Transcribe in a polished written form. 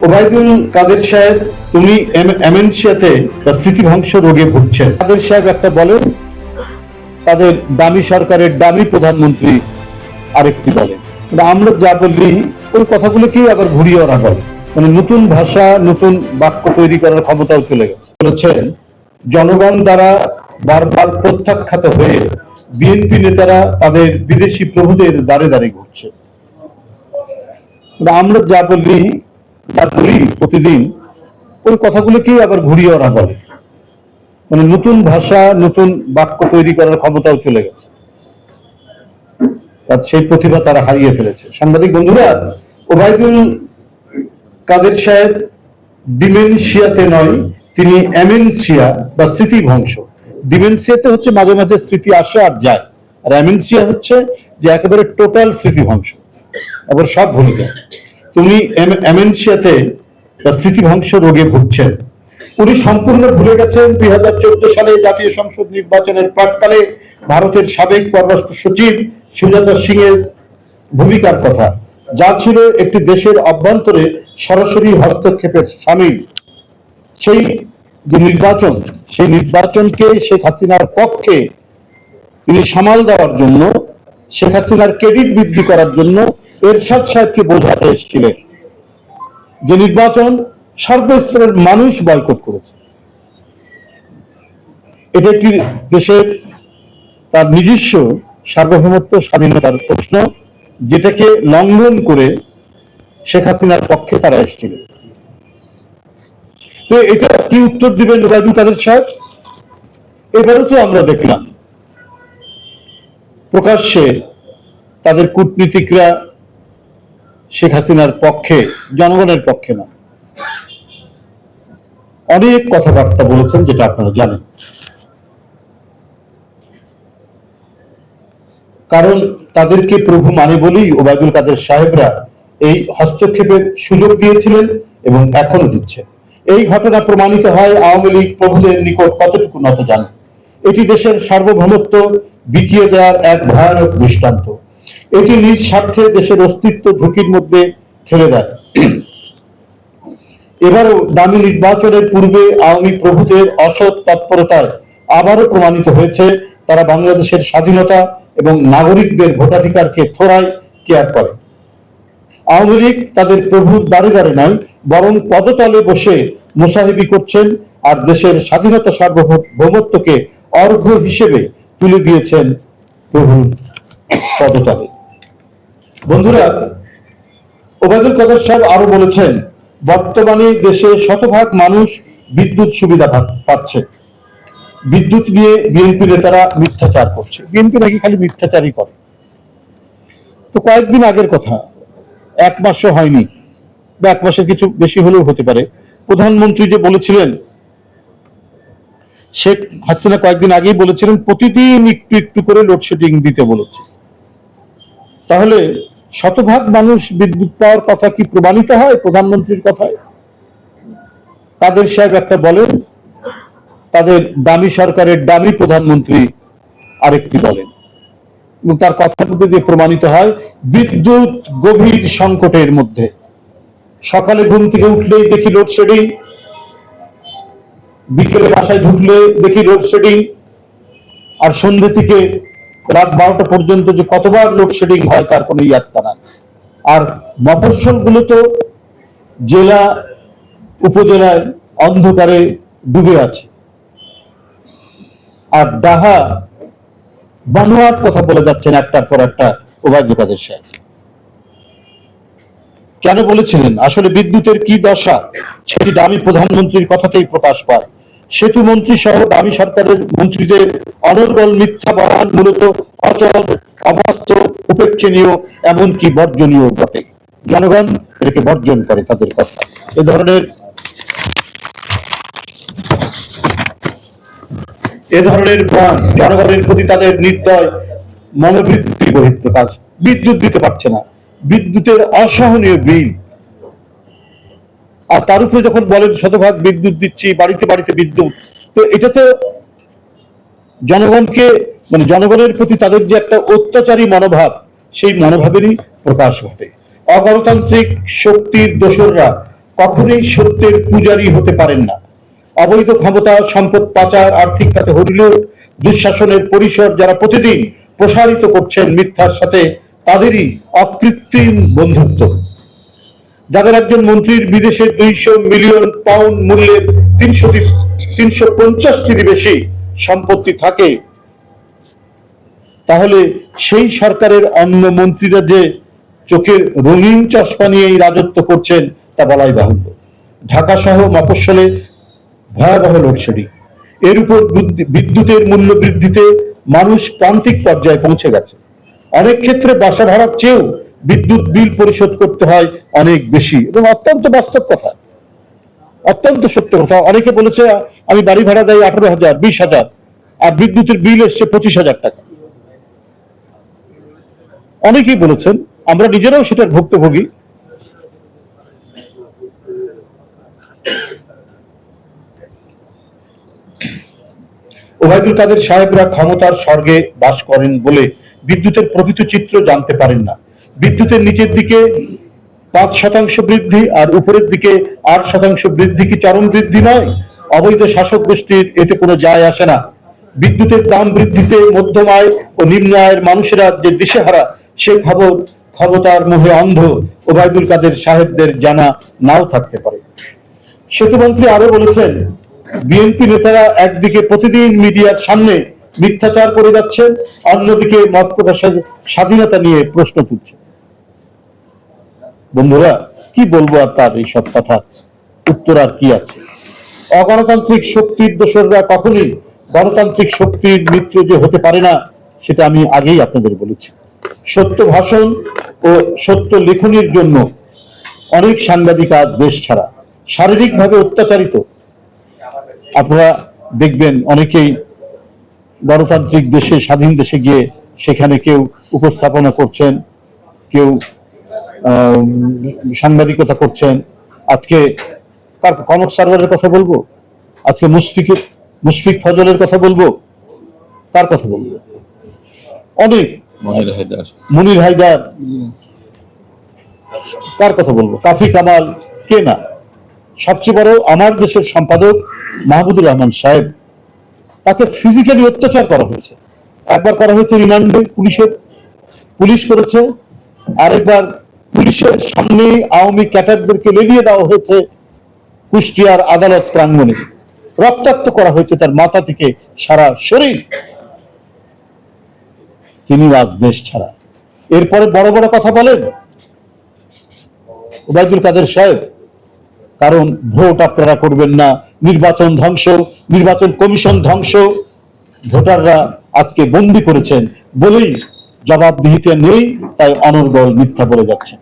ওবায়দুল কাদের সাহেব উনি এমেনশিয়াতে বা স্মৃতিভ্রংশ রোগে ভুগছেন। কাদের সাহেব একটা বলেন, তাদের দামি সরকারের দামি প্রধানমন্ত্রী আরেকটি বলেন। আমরা যা বলি ওই কথাগুলোকেই আবার ঘুরিয়ে ওরা বলে, মানে নতুন ভাষা নতুন বাক্য তৈরি করার ক্ষমতাও চলে গেছে। বলেছেন জনগণ দ্বারা বারবার প্রত্যাখ্যাত হয়ে বিএনপি নেতারা তাদের বিদেশি প্রভুদের দ্বারে দ্বারে ঘুরছে। আমরা যা বলি প্রতিদিন ওই কথাগুলোকেই আবার ঘুরিয়ে ওরা বলে, মানে নতুন ভাষা নতুন বাক্য তৈরি করার ক্ষমতাও চলে গেছে। সেই প্রতিভা তারা হারিয়ে ফেলেছে। সাংবাদিক বন্ধুরা, ওবায়দুল কাদের সাহেব ডিমেনশিয়াতে নয়, তিনি এমেনশিয়া বা স্মৃতিভ্রংশ। ডিমেনশিয়াতে হচ্ছে মাঝে মাঝে স্মৃতি আসে আর যায়, আর এমেনশিয়া হচ্ছে যে একেবারে টোটাল স্মৃতিভ্রংশ, আবার সব ভুলে যায়। উনি এমেনশিয়াতে বা স্মৃতিভ্রংশ রোগে ভুগছেন। উনি সম্পূর্ণ ভুলে গেছেন 2014 সালে জাতীয় সংসদ নির্বাচনের প্রাক্কালে ভারতের সাবেক পররাষ্ট্র সচিব সুজাতা সিং এর ভূমিকার কথা, যা ছিল একটি দেশের অভ্যন্তরে সরাসরি হস্তক্ষেপের শামিল। সেই যে নির্বাচন, সেই নির্বাচনকে শেখ হাসিনার পক্ষে তিনি সামাল দেওয়ার জন্য, শেখ হাসিনার ক্রেডিট বৃদ্ধি করার জন্য এরশাদ সাহেবকে বোঝাতে এসেছিলেন যে নির্বাচন সর্বস্তরের মানুষ বয়কট করেছে। এটা একটি দেশের তার নিজস্ব সার্বভৌমত্ব স্বাধীনতার প্রশ্ন, যেটাকে লঙ্ঘন করে শেখ হাসিনার পক্ষে তারা এসেছিল। তো এটা কি উত্তর দিবেন ওবায়দুল কাদের সাহেব? এবারও তো আমরা দেখলাম প্রকাশ্যে তাদের কূটনীতিকরা শেখ হাসিনার পক্ষে, জনগণের পক্ষে না, অনেক কথাবার্তা বলেছেন, যেটা আপনারা জানেন। কারণ তাদেরকে প্রভু মানে বলেই ওবায়দুল কাদের সাহেবরা এই হস্তক্ষেপের সুযোগ দিয়েছিলেন এবং এখনো দিচ্ছেন। এই ঘটনা প্রমাণিত হয় আওয়ামী লীগ প্রভুদের নিকট কতটুকু নত জানে। এটি দেশের সার্বভৌমত্ব বিকিয়ে দেওয়ার এক ভয়ানক দৃষ্টান্ত। এটি নিজ স্বার্থে দেশের অস্তিত্ব ঝুঁকির মধ্যে ঠেলে দেয়। এবারও দামি নির্বাচনের পূর্বে আওয়ামী প্রভুদের অসৎ তৎপরতায় আবারও প্রমাণিত হয়েছে তারা বাংলাদেশের স্বাধীনতা এবং নাগরিকদের ভোটাধিকারকে থোড়ায় কেয়ার করে। আওয়ামী লীগ তাদের প্রভুর দ্বারে দ্বারে নয়, বরং পদতলে বসে মুসাহিবি করছেন আর দেশের স্বাধীনতা সার্বভৌমত্বকে অর্ঘ্য হিসেবে তুলে দিয়েছেন প্রভুর পদতলে। বন্ধুরা, ওবায়দুল কাদের সাহেব আরো বলেছেন বর্তমানে দেশে শতভাগ মানুষ বিদ্যুৎ সুবিধা পাচ্ছে। বিদ্যুৎ নিয়ে বিএনপি নেতারা মিথ্যাচার করছে। বিএনপি নাকি খালি মিথ্যাচারই করে। তো কয়েকদিন আগের কথা, এক মাসও হয়নি বা এক মাসের কিছু বেশি হলেও হতে পারে, প্রধানমন্ত্রী যে বলেছিলেন, শেখ হাসিনা কয়েকদিন আগেই বলেছিলেন প্রতিদিন একটু একটু করে লোডশেডিং দিতে বলেছে। তাহলে শতভাগ মানুষ বিদ্যুৎ পাওয়ার কথা কি প্রমাণিত হয় প্রধানমন্ত্রীর কথায়? কাদের সাহেব একটা বলেন, তাদের দামি সরকারের দামি প্রধানমন্ত্রী আরেকটি বলেন, এবং তার কথার মধ্যে দিয়ে প্রমাণিত হয় বিদ্যুৎ গভীর সংকটের মধ্যে। সকালে ঘুম থেকে উঠলেই দেখি লোডশেডিং, বিকেলে বাসায় ঢুকলে দেখি লোডশেডিং, আর সন্ধ্যে থেকে রাত 12টা পর্যন্ত যে কতবার লোডশেডিং হয় তার কোনো ইয়াত্তা নাই। আর মফস্বল গুলো তো জেলা উপজেলায় অন্ধকারে ডুবে আছে। আর ডাহা বানোয়াট কথা বলে যাচ্ছেন একটার পর একটা ওবায়দুল কাদের সাহেব। কেন বলেছিলেন? আসলে বিদ্যুতের কি দশা সেটি দামি প্রধানমন্ত্রীর কথাতেই প্রকাশ পায়। সেতু মন্ত্রী সহ দামি সরকারের মন্ত্রীদের অনর্গল মিথ্যা বয়ান মূলত অচল, অবাস্তব, উপেক্ষণীয়, এমনকি বর্জনীয় বটে। জনগণ এটাকে বর্জন করে তাদের কথা। এ ধরনের বয়ান জনগণের প্রতি তাদের নির্দয় মনোবৃত্তি বহিঃপ্রকাশ। বিদ্যুৎ দিতে পারছে না, বিদ্যুতের অসহনীয় বিল, আর তার উপরে যখন বলেন শতভাগ বিদ্যুৎ দিচ্ছি, বাড়িতে বাড়িতে বিদ্যুৎ, তো এটা তো জনগণকে, মানে জনগণের প্রতি তাদের যে একটা অত্যাচারী মনোভাব, সেই মনোভাবেরই প্রকাশ ঘটে। অগণতান্ত্রিক শক্তির দোসররা কখনোই সত্যের পূজারী হতে পারেন না। অবৈধ ক্ষমতা, সম্পদ পাচার, আর্থিক খাতে হরিলুট, দুঃশাসনের পরিসর যারা প্রতিদিন প্রসারিত করছেন মিথ্যার সাথে, তাদেরই অকৃত্রিম বন্ধুত্ব। যাদের একজন মন্ত্রীর বিদেশে 200 মিলিয়ন পাউন্ড মূল্যের 350টির বেশি সম্পত্তি থাকে, তাহলে সেই সরকারের অন্য মন্ত্রীরা যে চোখের রঙিন চশমা নিয়েই রাজত্ব করছেন তা বলাই বাহুল্য। ঢাকা সহ মফস্বলে ভয়াবহ লোডশেডিং, এর উপর বিদ্যুতের মূল্য বৃদ্ধিতে মানুষ প্রান্তিক পর্যায়ে পৌঁছে গেছে। অনেক ক্ষেত্রে বাসা ভাড়ার চেয়েও বিদ্যুৎ বিল পরিশোধ করতে হয় অনেক বেশি, এবং অত্যন্ত বাস্তব কথা, অত্যন্ত সত্য কথা। অনেকে বলেছে আমি বাড়ি ভাড়া দেয় 18,000, 20,000, আর বিদ্যুতের বিল এসছে 25,000 টাকা। অনেকেই বলেছেন, আমরা নিজেরাও সেটার ভুক্তভোগী। ওবায়দুল কাদের সাহেবরা ক্ষমতার স্বর্গে বাস করেন বলে বিদ্যুতের প্রকৃত চিত্র জানতে পারেন না। বিদ্যুতের নিচের দিকে 5% বৃদ্ধি আর উপরের দিকে 8% বৃদ্ধি কি চরম বৃদ্ধি নয়? অবৈধ শাসক গোষ্ঠীর এতে কোনো যায় আসে না। বিদ্যুতের দাম বৃদ্ধিতে মধ্যম আয় ও নিম্ন আয়ের মানুষেরা যে দিশেহারা, সে খবর ক্ষমতার মোহে অন্ধ ওবায়দুল কাদের সাহেবদের জানা নাও থাকতে পারে। সেতুমন্ত্রী আরো বলেছেন, বিএনপি নেতারা একদিকে প্রতিদিন মিডিয়ার সামনে মিথ্যাচার করে যাচ্ছেন, অন্যদিকে মত প্রকাশের স্বাধীনতা নিয়ে প্রশ্ন তুলছেন। বন্ধুরা, কি বলবো আর তার এইসব কথা উত্তর আর কি আছে? অগণতান্ত্রিক শক্তির দোসররা কখনোই গণতান্ত্রিক শক্তির মিত্র যে হতে পারে না, সেটা আমি আগেই আপনাদের বলেছি। সত্য ভাষণ ও সত্য লেখনির জন্য অনেক সাংবাদিক আজ দেশ ছাড়া, শারীরিকভাবে অত্যাচারিত। আপনারা দেখবেন অনেকেই গণতান্ত্রিক দেশে, স্বাধীন দেশে গিয়ে সেখানে কেউ উপস্থাপনা করছেন, কেউ সাংবাদিকতা করছেন। আজকে কনক সার্ভারের কথা বলবো, আজকে মুশফিক ফজলের কথা বলবো, কার কথা বলবো? অনেক, মনির হায়দার, কার কথা বলবো? কাফি কামাল, কে না? সবচেয়ে বড় আমার দেশের সম্পাদক মাহমুদুর রহমান সাহেব, তাকে ফিজিক্যালি অত্যাচার করা হয়েছে। একবার করা হয়েছে রিমান্ডে, পুলিশ করেছে, আরেকবার পুলিশের সামনে আওয়ামী ক্যাডারদেরকে লেলিয়ে দেওয়া হয়েছে কুষ্টিয়ার আদালত প্রাঙ্গণে। রক্তাক্ত করা হয়েছে তার মাথা থেকে সারা শরীর। তিনি আজ দেশ ছাড়া। এরপরে বড় বড় কথা বলেন ওবায়দুল কাদের সাহেব, কারণ ভোট আপনারা করবেন না, নির্বাচন ধ্বংস, নির্বাচন কমিশন ধ্বংস, ভোটাররা আজকে বন্দী করেছেন বলেই জবাবদিহিতে নেই, তাই অনর্গল মিথ্যা বলে যাচ্ছেন।